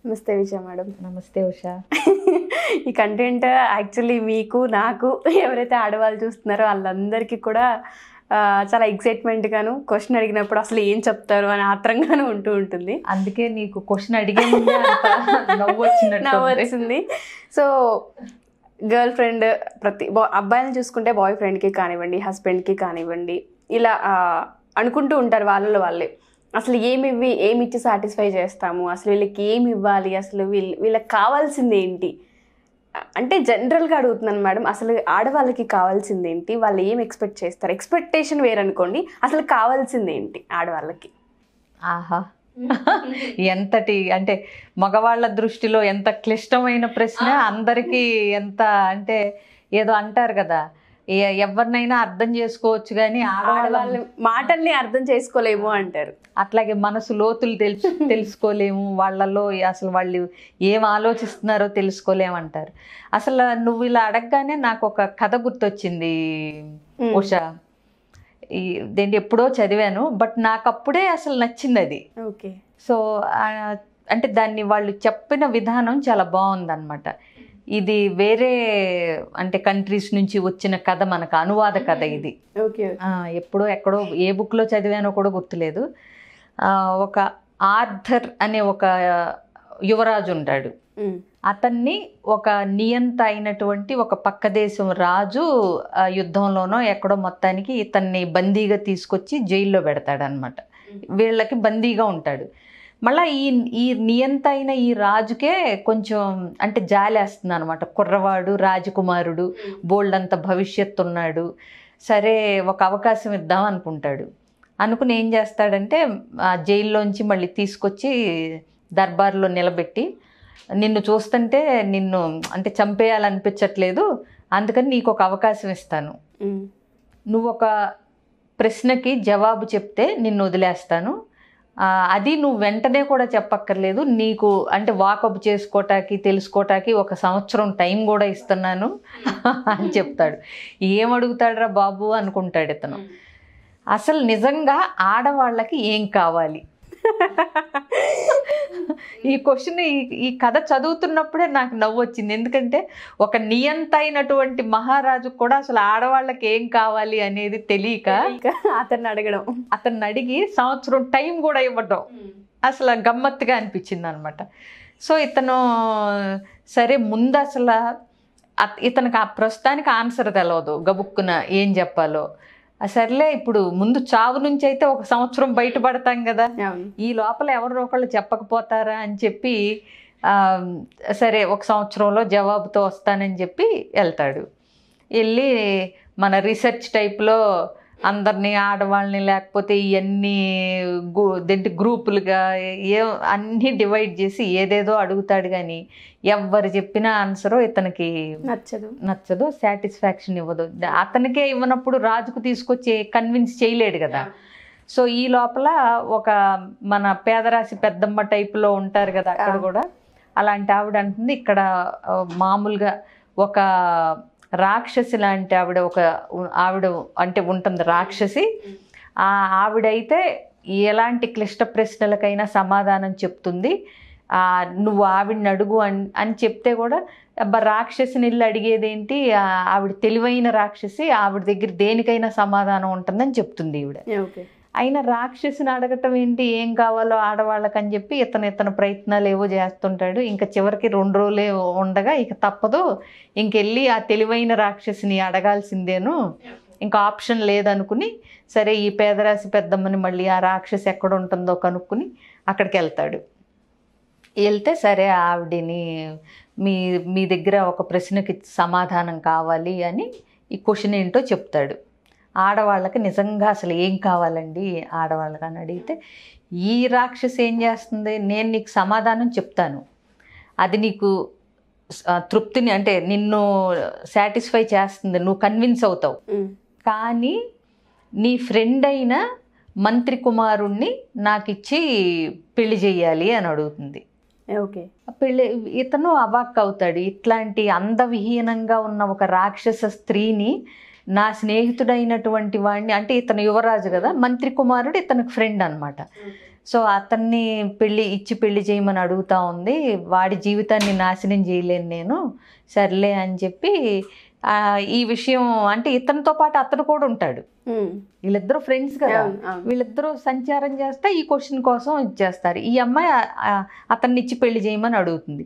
నమస్తే విజయ మేడం. నమస్తే ఉషా. ఈ కంటెంట్ యాక్చువల్లీ మీకు నాకు ఎవరైతే ఆడవాళ్ళు చూస్తున్నారో వాళ్ళందరికీ కూడా చాలా ఎక్సైట్మెంట్గాను, క్వశ్చన్ అడిగినప్పుడు అసలు ఏం చెప్తారు అని ఆత్రంగాను ఉంటూ ఉంటుంది. అందుకే నీకు క్వశ్చన్ అడిగే ముందే నవ్వు వచ్చింది. సో గర్ల్ ఫ్రెండ్ అబ్బాయిని చూసుకుంటే బాయ్ ఫ్రెండ్కి కానివ్వండి, హస్బెండ్కి కానివ్వండి, ఇలా అనుకుంటూ ఉంటారు వాళ్ళలో వాళ్ళే. అసలు ఏమి ఇచ్చి సాటిస్ఫై చేస్తాము, అసలు వీళ్ళకి ఏమి ఇవ్వాలి, అసలు వీళ్ళకి కావాల్సింది ఏంటి అంటే జనరల్గా అడుగుతున్నాను మేడం. అసలు ఆడవాళ్ళకి కావాల్సింది ఏంటి, వాళ్ళు ఏం ఎక్స్పెక్ట్ చేస్తారు? ఎక్స్పెక్టేషన్ వేరనుకోండి, అసలు కావాల్సింది ఏంటి ఆడవాళ్ళకి? ఆహా, ఎంతటి అంటే మగవాళ్ళ దృష్టిలో ఎంత క్లిష్టమైన ప్రశ్న. అందరికీ ఎంత అంటే ఏదో అంటారు కదా, ఎవరినైనా అర్థం చేసుకోవచ్చు కానీ ఆడవాళ్ళ మాటల్ని అర్థం చేసుకోలేము అంటారు. అట్లాగే మనసు లోతులు తెలుసుకోలేము, వాళ్ళలో అసలు వాళ్ళు ఏం ఆలోచిస్తున్నారో తెలుసుకోలేము అంటారు. అసలు నువ్వు ఇలా అడగగానే నాకు ఒక కథ గుర్తొచ్చింది ఉషా. దేంటి ఎప్పుడో చదివాను, బట్ నాకు అప్పుడే అసలు నచ్చింది అది. ఓకే. సో అంటే దాన్ని వాళ్ళు చెప్పిన విధానం చాలా బాగుందన్నమాట. ఇది వేరే అంటే కంట్రీస్ నుంచి వచ్చిన కథ, మనకు అనువాద కథ ఇది. ఎప్పుడో ఎక్కడో ఏ బుక్లో చదివానో కూడా గుర్తులేదు. ఒక ఆర్థర్ అనే ఒక యువరాజు ఉంటాడు. అతన్ని ఒక నియంత అయినటువంటి ఒక పక్క దేశం రాజు యుద్ధంలోనో ఎక్కడో మొత్తానికి ఇతన్ని బందీగా తీసుకొచ్చి జైల్లో పెడతాడనమాట. వీళ్ళకి బందీగా ఉంటాడు. మళ్ళీ ఈ నియంత అయిన ఈ రాజుకే కొంచెం అంటే జాలేస్తుంది అనమాట. కుర్రవాడు, రాజకుమారుడు, బోల్డంత భవిష్యత్తు ఉన్నాడు, సరే ఒక అవకాశం ఇద్దాం అనుకుంటాడు. అనుకుని ఏం చేస్తాడంటే జైల్లోంచి మళ్ళీ తీసుకొచ్చి దర్బార్లో నిలబెట్టి, నిన్ను చూస్తుంటే నిన్ను అంటే చంపేయాలనిపించట్లేదు, అందుకని నీకు ఒక అవకాశం ఇస్తాను, నువ్వు ఒక ప్రశ్నకి జవాబు చెప్తే నిన్ను వదిలేస్తాను, అది నువ్వు వెంటనే కూడా చెప్పక్కర్లేదు, నీకు అంటే వాకప్ చేసుకోవటానికి తెలుసుకోవటానికి 1 సంవత్సరం టైం కూడా ఇస్తున్నాను అని చెప్తాడు. ఏమడుగుతాడురా బాబు అనుకుంటాడు ఇతను. అసలు నిజంగా ఆడవాళ్ళకి ఏం కావాలి? ఈ క్వశ్చన్ ఈ కథ చదువుతున్నప్పుడే నాకు నవ్వు వచ్చింది. ఎందుకంటే ఒక నియంత అయినటువంటి మహారాజు కూడా అసలు ఆడవాళ్ళకి ఏం కావాలి అనేది తెలియక అతన్ని అడిగి సంవత్సరం టైం కూడా ఇవ్వడం అసలు గమ్మత్తుగా అనిపించింది అనమాట. సో ఇతను సరే ముందు అసలు ఇతనికి ప్రస్తుతానికి ఆన్సర్ తెలవదు, గబుక్కున ఏం చెప్పాలో. సర్లే ఇప్పుడు ముందు చావు నుంచి అయితే 1 సంవత్సరం బయటపడతాం కదా, ఈ లోపల ఎవరో ఒకళ్ళు చెప్పకపోతారా అని చెప్పి సరే 1 సంవత్సరంలో జవాబుతో వస్తానని చెప్పి వెళ్తాడు. వెళ్ళి మన రీసెర్చ్ టైప్లో అందరినీ, ఆడవాళ్ళని లేకపోతే ఇవన్నీ గ్రూపులుగా అన్నీ డివైడ్ చేసి ఏదేదో అడుగుతాడు. కానీ ఎవరు చెప్పిన ఆన్సరు ఇతనికి నచ్చదు, సాటిస్ఫాక్షన్ ఇవ్వదు. అతనికే ఇవ్వనప్పుడు రాజుకు తీసుకొచ్చి కన్విన్స్ చేయలేడు కదా. సో ఈ లోపల ఒక మన పేదరాశి పెద్దమ్మ టైప్లో ఉంటారు కదా, అక్కడ కూడా అలాంటి ఆవిడ అంటుంది, ఇక్కడ మామూలుగా ఒక రాక్షసి లాంటి ఆవిడ అంటే ఉంటుంది రాక్షసి. ఆవిడైతే ఎలాంటి క్లిష్ట ప్రశ్నలకైనా సమాధానం చెప్తుంది, నువ్వు ఆవిడని అడుగు అని చెప్తే కూడా రాక్షసిని ఇల్లు అడిగేదేంటి, ఆవిడ తెలివైన రాక్షసి, ఆవిడ దగ్గర దేనికైనా సమాధానం ఉంటుందని చెప్తుంది ఈవిడ. అయినా రాక్షసిని అడగటం ఏంటి, ఏం కావాలో ఆడవాళ్ళకని చెప్పి ఇతను ప్రయత్నాలు ఏవో చేస్తుంటాడు. ఇంకా చివరికి 2 రోజులే ఉండగా ఇక తప్పదు, ఇంకెళ్ళి ఆ తెలివైన రాక్షసిని అడగాల్సిందేను, ఇంకా ఆప్షన్ లేదనుకుని సరే ఈ పేదరాశి పెద్దమ్మని మళ్ళీ ఆ రాక్షసి ఎక్కడ ఉంటుందో కనుక్కుని అక్కడికి వెళ్తాడు. వెళ్తే సరే ఆవిడని మీ దగ్గర ఒక ప్రశ్నకి సమాధానం కావాలి అని ఈ క్వశ్చన్ ఏంటో చెప్తాడు. ఆడవాళ్ళకి నిజంగా అసలు ఏం కావాలండి ఆడవాళ్ళకి అని అడిగితే, ఈ రాక్షసి ఏం చేస్తుంది, నేను నీకు సమాధానం చెప్తాను, అది నీకు తృప్తిని అంటే నిన్ను సాటిస్ఫై చేస్తుంది, నువ్వు కన్విన్స్ అవుతావు, కానీ నీ ఫ్రెండ్ అయిన మంత్రి కుమారుణ్ణి నాకు ఇచ్చి పెళ్లి చెయ్యాలి అని అడుగుతుంది. ఓకే. ఇతను అవాక్ అవుతాడు. ఇట్లాంటి అందవిహీనంగా ఉన్న ఒక రాక్షస స్త్రీని నా స్నేహితుడైనటువంటి వాడిని, అంటే ఇతను యువరాజు కదా, మంత్రి కుమారుడు ఇతనికి ఫ్రెండ్ అనమాట, సో అతన్ని పెళ్లి చేయమని అడుగుతా ఉంది. వాడి జీవితాన్ని నాశనం చేయలేను నేను, సర్లే అని చెప్పి ఈ విషయం అంటే ఇతనితో పాటు అతను కూడా ఉంటాడు. వీళ్ళిద్దరూ ఫ్రెండ్స్ కదా, వీళ్ళిద్దరూ సంచారం చేస్తే ఈ క్వశ్చన్ కోసం ఇచ్చేస్తారు. ఈ అమ్మాయి అతన్ని ఇచ్చి పెళ్లి చేయమని అడుగుతుంది.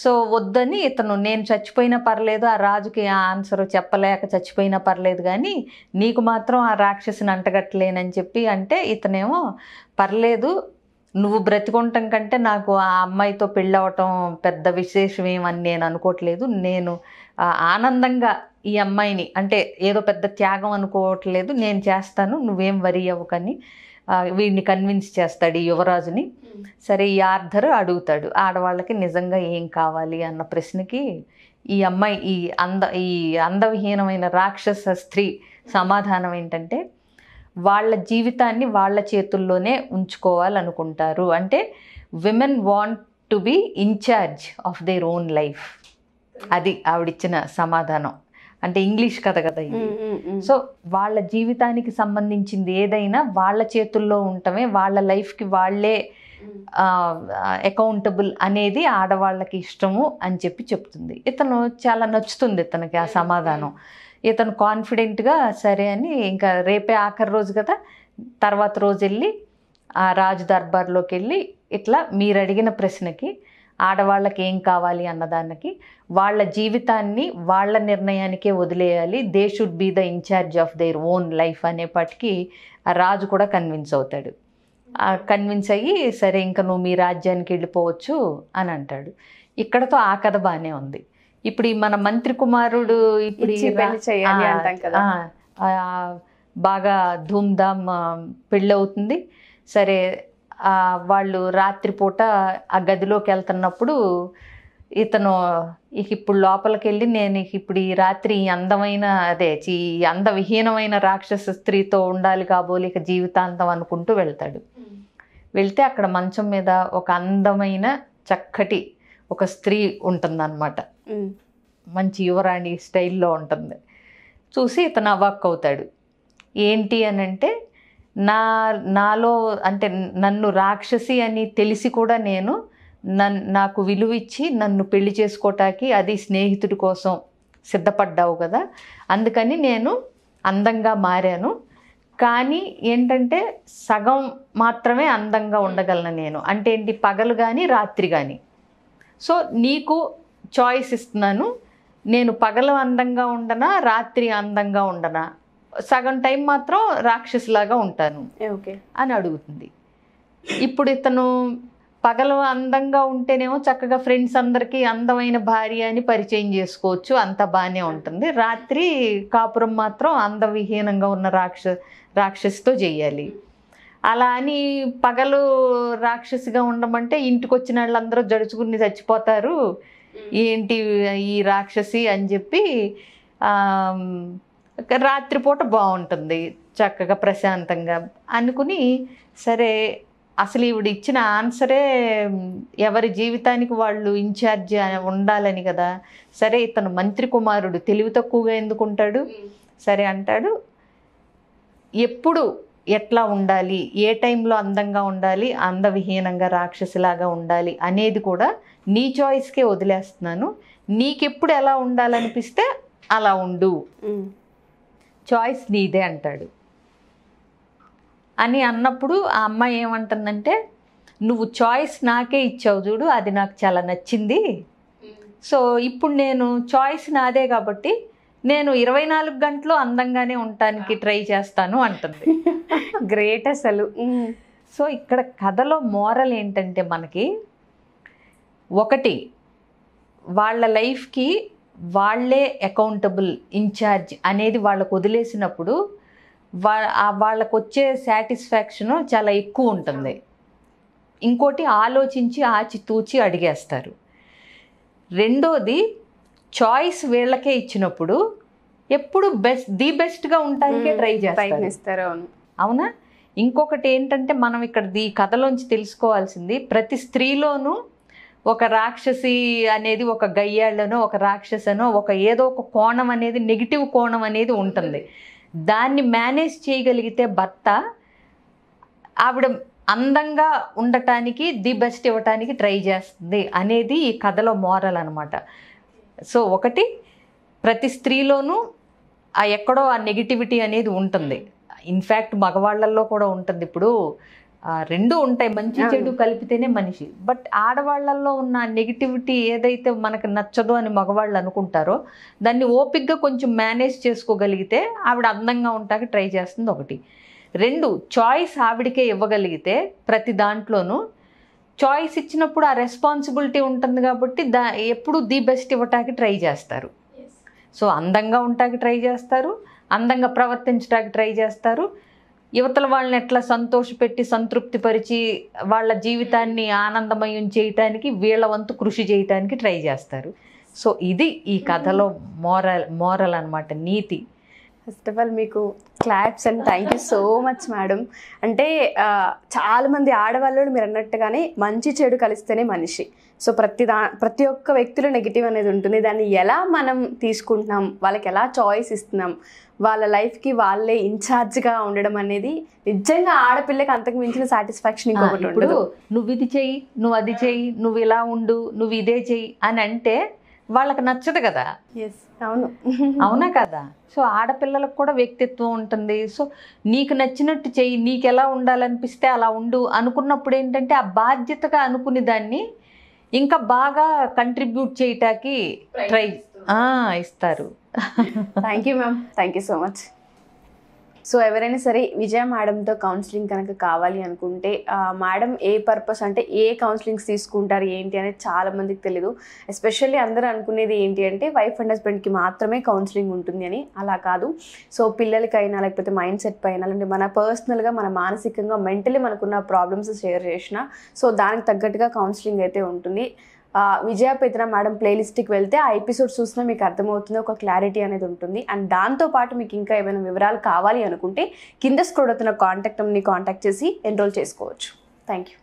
సో వద్దని ఇతను, నేను చచ్చిపోయినా పర్లేదు, ఆ రాజుకి ఆన్సర్ చెప్పలేక చచ్చిపోయినా పర్లేదు, కానీ నీకు మాత్రం ఆ రాక్షసిని అంటగట్టలేనని చెప్పి అంటే, ఇతనేమో పర్లేదు, నువ్వు బ్రతికుంటాం కంటే నాకు ఆ అమ్మాయితో పెళ్ళి అవ్వటం పెద్ద విశేషం ఏమని నేను అనుకోవట్లేదు, నేను ఆనందంగా ఈ అమ్మాయిని, అంటే ఏదో పెద్ద త్యాగం అనుకోవట్లేదు, నేను చేస్తాను, నువ్వేం వరి అవ్వకని వీడిని కన్విన్స్ చేస్తాడు ఈ యువరాజుని. సరే ఈ ఆర్థర్ అడుగుతాడు, ఆడవాళ్ళకి నిజంగా ఏం కావాలి అన్న ప్రశ్నకి ఈ అమ్మాయి, ఈ అందవిహీనమైన రాక్షస స్త్రీ సమాధానం ఏంటంటే, వాళ్ళ జీవితాన్ని వాళ్ళ చేతుల్లోనే ఉంచుకోవాలనుకుంటారు. అంటే women want to be incharge of their own life. అది ఆవిడిచ్చిన సమాధానం. అంటే ఇంగ్లీష్ కథ కదా ఇది. సో వాళ్ళ జీవితానికి సంబంధించింది ఏదైనా వాళ్ళ చేతుల్లో ఉండటమే, వాళ్ళ లైఫ్కి వాళ్ళే అకౌంటబుల్ అనేది ఆడవాళ్ళకి ఇష్టము అని చెప్పి చెప్తుంది. ఇతను చాలా నచ్చుతుంది ఇతనికి ఆ సమాధానం. ఇతను కాన్ఫిడెంట్గా సరే అని, ఇంకా రేపే ఆఖరి రోజు కదా, తర్వాత రోజు వెళ్ళి ఆ రాజు దర్బార్లోకి వెళ్ళి ఇట్లా మీరు అడిగిన ప్రశ్నకి ఆడవాళ్ళకి ఏం కావాలి అన్నదానికి వాళ్ళ జీవితాన్ని వాళ్ళ నిర్ణయానికే వదిలేయాలి, they should be the incharge of their own life అనేప్పటికీ ఆ రాజు కూడా కన్విన్స్ అవుతాడు. కన్విన్స్ అయ్యి సరే ఇంకా నువ్వు మీ రాజ్యానికి వెళ్ళిపోవచ్చు అని అంటాడు. ఇక్కడతో ఆ కథ బాగానే ఉంది. ఇప్పుడు మన మంత్రి కుమారుడు ఇప్పుడు బాగా ధూమ్ధామ్ పెళ్ళవుతుంది. సరే వాళ్ళు రాత్రిపూట ఆ గదిలోకి వెళ్తున్నప్పుడు ఇతను ఇప్పుడు లోపలికి వెళ్ళి నేను ఇప్పుడు ఈ రాత్రి ఈ అందమైన ఈ అందవిహీనమైన రాక్షస స్త్రీతో ఉండాలి కాబోలు ఇక జీవితాంతం అనుకుంటూ వెళ్తాడు. వెళ్తే అక్కడ మంచం మీద ఒక అందమైన చక్కటి ఒక స్త్రీ ఉంటుందన్నమాట. మంచి యువరాణి స్టైల్లో ఉంటుంది. చూసి ఇతను అవాక్ అవుతాడు. ఏంటి అని అంటే, నాలో అంటే నన్ను రాక్షసి అని తెలిసి కూడా నేను నాకు విలువిచ్చి నన్ను పెళ్లి చేసుకోవటానికి అది స్నేహితుడి కోసం సిద్ధపడ్డావు కదా, అందుకని నేను అందంగా మారాను. కానీ ఏంటంటే సగం మాత్రమే అందంగా ఉండగలను నేను, అంటే ఏంటి పగలు కానీ రాత్రి కానీ. సో నీకు చాయిస్ ఇస్తున్నాను, నేను పగలు అందంగా ఉండనా రాత్రి అందంగా ఉండనా, సగం టైం మాత్రం రాక్షసులాగా ఉంటాను అని అడుగుతుంది. ఇప్పుడు ఇతను పగలు అందంగా ఉంటేనేమో చక్కగా ఫ్రెండ్స్ అందరికీ అందమైన భార్య అని పరిచయం చేసుకోవచ్చు, అంత బాగానే ఉంటుంది. రాత్రి కాపురం మాత్రం అందవిహీనంగా ఉన్న రాక్షసితో చెయ్యాలి. అలా అని పగలు రాక్షసిగా ఉండమంటే ఇంటికి వచ్చిన వాళ్ళందరూ జడుచుకుని చచ్చిపోతారు, ఏంటి ఈ రాక్షసి అని చెప్పి రాత్రిపూట బాగుంటుంది చక్కగా ప్రశాంతంగా అనుకుని, సరే అసలు ఈవిడ ఇచ్చిన ఆన్సరే ఎవరి జీవితానికి వాళ్ళు ఇన్ఛార్జ్ ఉండాలని కదా, సరే ఇతను మంత్రి కుమారుడు తెలివి తక్కువగా ఎందుకుంటాడు, సరే అంటాడు ఎప్పుడు ఎట్లా ఉండాలి, ఏ టైంలో అందంగా ఉండాలి, అందవిహీనంగా రాక్షసిలాగా ఉండాలి అనేది కూడా నీ చాయిస్కే వదిలేస్తున్నాను, నీకెప్పుడు ఎలా ఉండాలనిపిస్తే అలా ఉండు, చాయిస్ నీదే అంటాడు. అని అన్నప్పుడు ఆ అమ్మాయి ఏమంటుందంటే, నువ్వు చాయిస్ నాకే ఇచ్చావు చూడు, అది నాకు చాలా నచ్చింది. సో ఇప్పుడు నేను చాయిస్ నాదే కాబట్టి నేను 24 గంటలు అందంగానే ఉండటానికి ట్రై చేస్తాను అంటుంది. గ్రేట్ అసలు. సో ఇక్కడ కథలో మోరల్ ఏంటంటే మనకి ఒకటి, వాళ్ళ లైఫ్కి వాళ్ళే అకౌంటబుల్ ఇన్ఛార్జ్ అనేది వాళ్ళకు వదిలేసినప్పుడు వాళ్ళకు వచ్చే సాటిస్ఫాక్షను చాలా ఎక్కువ ఉంటుంది. ఇంకోటి ఆలోచించి ఆచితూచి అడిగేస్తారు. రెండోది చాయిస్ వీళ్ళకే ఇచ్చినప్పుడు ఎప్పుడు ది బెస్ట్గా ఉండటానికే ట్రై చేస్తారు. అవునా? ఇంకొకటి ఏంటంటే మనం ఇక్కడ ఈ కథలోంచి తెలుసుకోవాల్సింది, ప్రతి స్త్రీలోనూ ఒక రాక్షసి అనేది, ఒక గయ్యాళ్ళనో ఒక రాక్షసనో ఒక ఏదో ఒక కోణం అనేది, నెగిటివ్ కోణం అనేది ఉంటుంది. దాన్ని మేనేజ్ చేయగలిగితే భర్త, ఆవిడ అందంగా ఉండటానికి ది బెస్ట్ ఇవ్వటానికి ట్రై చేస్తుంది అనేది ఈ కథలో మోరల్ అనమాట. సో ఒకటి, ప్రతి స్త్రీలోనూ ఎక్కడో ఆ నెగిటివిటీ అనేది ఉంటుంది. ఇన్ఫ్యాక్ట్ మగవాళ్ళల్లో కూడా ఉంటుంది. ఇప్పుడు రెండు ఉంటాయి, మంచి చెడు కలిపితేనే మనిషి. బట్ ఆడవాళ్ళల్లో ఉన్న నెగిటివిటీ ఏదైతే మనకు నచ్చదో అని మగవాళ్ళు అనుకుంటారో దాన్ని ఓపిక్గా కొంచెం మేనేజ్ చేసుకోగలిగితే ఆవిడ అందంగా ఉంటాక ట్రై చేస్తుంది ఒకటి. రెండు, చాయిస్ ఆవిడకే ఇవ్వగలిగితే ప్రతి దాంట్లోనూ చాయిస్ ఇచ్చినప్పుడు ఆ రెస్పాన్సిబిలిటీ ఉంటుంది కాబట్టి ఎప్పుడు ది బెస్ట్ ఇవ్వటానికి ట్రై చేస్తారు. సో అందంగా ఉంటాకి ట్రై చేస్తారు, అందంగా ప్రవర్తించడానికి ట్రై చేస్తారు, యువతల వాళ్ళని ఎట్లా సంతోషపెట్టి సంతృప్తిపరిచి వాళ్ళ జీవితాన్ని ఆనందమయం చేయటానికి వీళ్ళ వంతు కృషి చేయటానికి ట్రై చేస్తారు. సో ఇది ఈ కథలో మోరల్ అనమాట, నీతి. ఫస్ట్ ఆఫ్ ఆల్ మీకు claps and thank you so much madam. అంటే చాలామంది ఆడవాళ్ళు మీరు అన్నట్టుగానే మంచి చెడు కలిస్తేనే మనిషి. సో ప్రతి ఒక్క వ్యక్తిలో నెగిటివ్ అనేది ఉంటుంది. దాన్ని ఎలా మనం తీసుకుంటున్నాం, వాళ్ళకి ఎలా చాయిస్ ఇస్తున్నాం, వాళ్ళ లైఫ్కి వాళ్ళే ఇన్ఛార్జ్గా ఉండడం అనేది నిజంగా ఆడపిల్లకి అంతకు మించిన సాటిస్ఫాక్షన్ ఇంకొకటి ఉండదు. నువ్వు ఇది చెయ్యి, నువ్వు అది చెయ్యి, నువ్వు ఇలా ఉండు, నువ్వు ఇదే చెయ్యి అని అంటే వాళ్ళకి నచ్చదు కదా. అవును, అవునా కదా. సో ఆడపిల్లలకు కూడా వ్యక్తిత్వం ఉంటుంది. సో నీకు నచ్చినట్టు చెయ్యి, నీకు ఎలా ఉండాలనిపిస్తే అలా ఉండు అనుకున్నప్పుడు ఏంటంటే ఆ బాధ్యతగా అనుకుని దాన్ని ఇంకా బాగా కంట్రిబ్యూట్ చేయటానికి ట్రై ఇస్తారు. Thank you ma'am, thank you so much. So ఎవరైనా సరే విజయ మేడంతో కౌన్సిలింగ్ కనుక కావాలి అనుకుంటే మేడం ఏ పర్పస్ అంటే ఏ కౌన్సిలింగ్స్ తీసుకుంటారు ఏంటి అనేది చాలామందికి తెలియదు. ఎస్పెషల్లీ అందరూ అనుకునేది ఏంటి అంటే వైఫ్ అండ్ హస్బెండ్కి మాత్రమే కౌన్సిలింగ్ ఉంటుంది అని. అలా కాదు. సో పిల్లలకైనా లేకపోతే మైండ్ సెట్ పైన లేదంటే మన పర్సనల్గా మన మానసికంగా మెంటలీ మనకున్న ప్రాబ్లమ్స్ షేర్ చేసిన సో దానికి తగ్గట్టుగా కౌన్సిలింగ్ అయితే ఉంటుంది. విజయ పెద్దన మేడం ప్లేలిస్ట్కి వెళ్తే ఆ ఎపిసోడ్ చూసినా మీకు అర్థమవుతుంది, ఒక క్లారిటీ అనేది ఉంటుంది. అండ్ దాంతోపాటు మీకు ఇంకా ఏమైనా వివరాలు కావాలి అనుకుంటే కింద స్క్రోల్ అవుతున్న కాంటాక్ట్ నెంబర్ని కాంటాక్ట్ చేసి ఎన్రోల్ చేసుకోవచ్చు. Thank you.